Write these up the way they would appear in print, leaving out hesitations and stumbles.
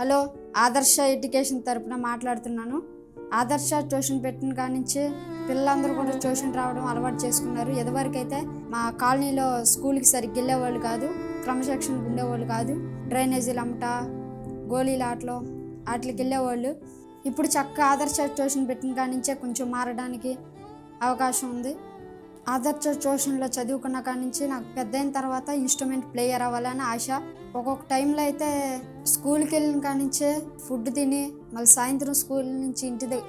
Hello, ఆదర్శ education తరపున మాట్లాడుతున్నాను. ఆదర్శ ట్యూషన్ పెట్టిన కాడి నుంచి పిల్లలందరూ కూడా ట్యూషన్ రావడం అలవాటు చేసుకున్నారు. ఇదివరకైతే మా కాలనీలో స్కూల్కి సరిగ్గా వెళ్ళేవాళ్ళు కాదు, క్రమశిక్షణకు ఉండేవాళ్ళు కాదు. డ్రైనేజీలు అమ్మట, గోళీల ఆటలు వాటికి వెళ్ళేవాళ్ళు. ఇప్పుడు చక్కగా ఆదర్శ ట్యూషన్ పెట్టిన కాడి నుంచే కొంచెం మారడానికి అవకాశం ఉంది. ఆదర్శ ట్యూషన్లో చదువుకున్న కాడి నుంచి నాకు పెద్ద అయిన తర్వాత ఇన్స్ట్రుమెంట్ ప్లేయర్ అవ్వాలని ఆశ. ఒక్కొక్క టైంలో అయితే స్కూల్కి వెళ్ళిన కాడి నుంచే ఫుడ్ తిని మళ్ళీ సాయంత్రం స్కూల్ నుంచి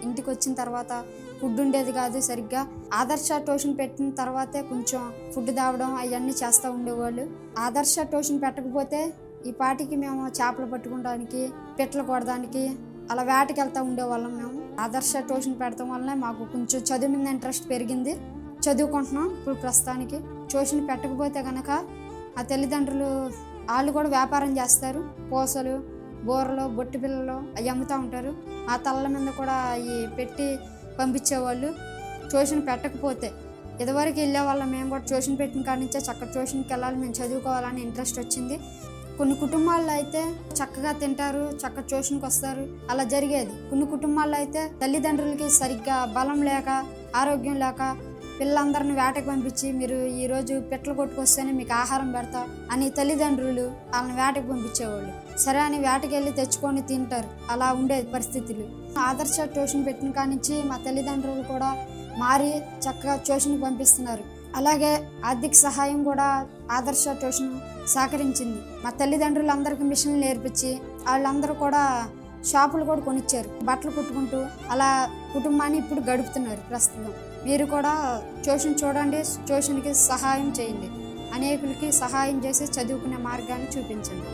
ఇంటికి వచ్చిన తర్వాత ఫుడ్ ఉండేది కాదు సరిగ్గా. ఆదర్శ ట్యూషన్ పెట్టిన తర్వాతే కొంచెం ఫుడ్ తాగడం అవన్నీ చేస్తూ ఉండేవాళ్ళు. ఆదర్శ ట్యూషన్ పెట్టకపోతే ఈ పాటికి మేము చేపలు పట్టుకోవడానికి, పిట్టలు కొడడానికి అలా వేటకి వెళ్తూ ఉండేవాళ్ళం. మేము ఆదర్శ ట్యూషన్ పెడతాం వల్లనే మాకు కొంచెం చదువు మీద ఇంట్రెస్ట్ పెరిగింది. చదువుకుంటున్నాం ఇప్పుడు ప్రస్తుతానికి. ట్యూషన్ పెట్టకపోతే కనుక ఆ తల్లిదండ్రులు వాళ్ళు కూడా వ్యాపారం చేస్తారు. పూసలు, బూరలు, బొట్టి పిల్లలు అవి అమ్ముతూ ఉంటారు. ఆ తల్ల మీద కూడా అవి పెట్టి పంపించేవాళ్ళు ట్యూషన్ పెట్టకపోతే. ఇదివరకు వెళ్ళేవాళ్ళం మేము కూడా. ట్యూషన్ పెట్టిన కాడి నుంచే చక్కగా ట్యూషన్కి వెళ్ళాలి, మేము చదువుకోవాలని ఇంట్రెస్ట్ వచ్చింది. కొన్ని కుటుంబాల్లో అయితే చక్కగా తింటారు, చక్కగా ట్యూషన్కి వస్తారు, అలా జరిగేది. కొన్ని కుటుంబాల్లో అయితే తల్లిదండ్రులకి సరిగ్గా బలం లేక, ఆరోగ్యం లేక పిల్లలందరిని వేటకు పంపించి మీరు ఈరోజు పిట్టలు కొట్టుకొస్తేనే మీకు ఆహారం పెడతా అని తల్లిదండ్రులు వాళ్ళని వేటకు పంపించేవాళ్ళు. సరే అని వేటకి వెళ్ళి తెచ్చుకొని తింటారు, అలా ఉండేది పరిస్థితులు. ఆదర్శ ట్యూషన్ పెట్టిన కాడి నుంచి మా తల్లిదండ్రులు కూడా మారి చక్కగా ట్యూషన్కి పంపిస్తున్నారు. అలాగే ఆర్థిక సహాయం కూడా ఆదర్శ ట్యూషన్ సహకరించింది. మా తల్లిదండ్రులు అందరికీ మిషన్లు నేర్పించి వాళ్ళందరూ కూడా షాపులు కూడా కొనిచ్చారు. బట్టలు కుట్టుకుంటూ అలా కుటుంబాన్ని ఇప్పుడు గడుపుతున్నారు ప్రస్తుతం. మీరు కూడా ట్యూషన్ చూడండి, ట్యూషన్కి సహాయం చేయండి, అనేకులకి సహాయం చేసి చదువుకునే మార్గాన్ని చూపించండి.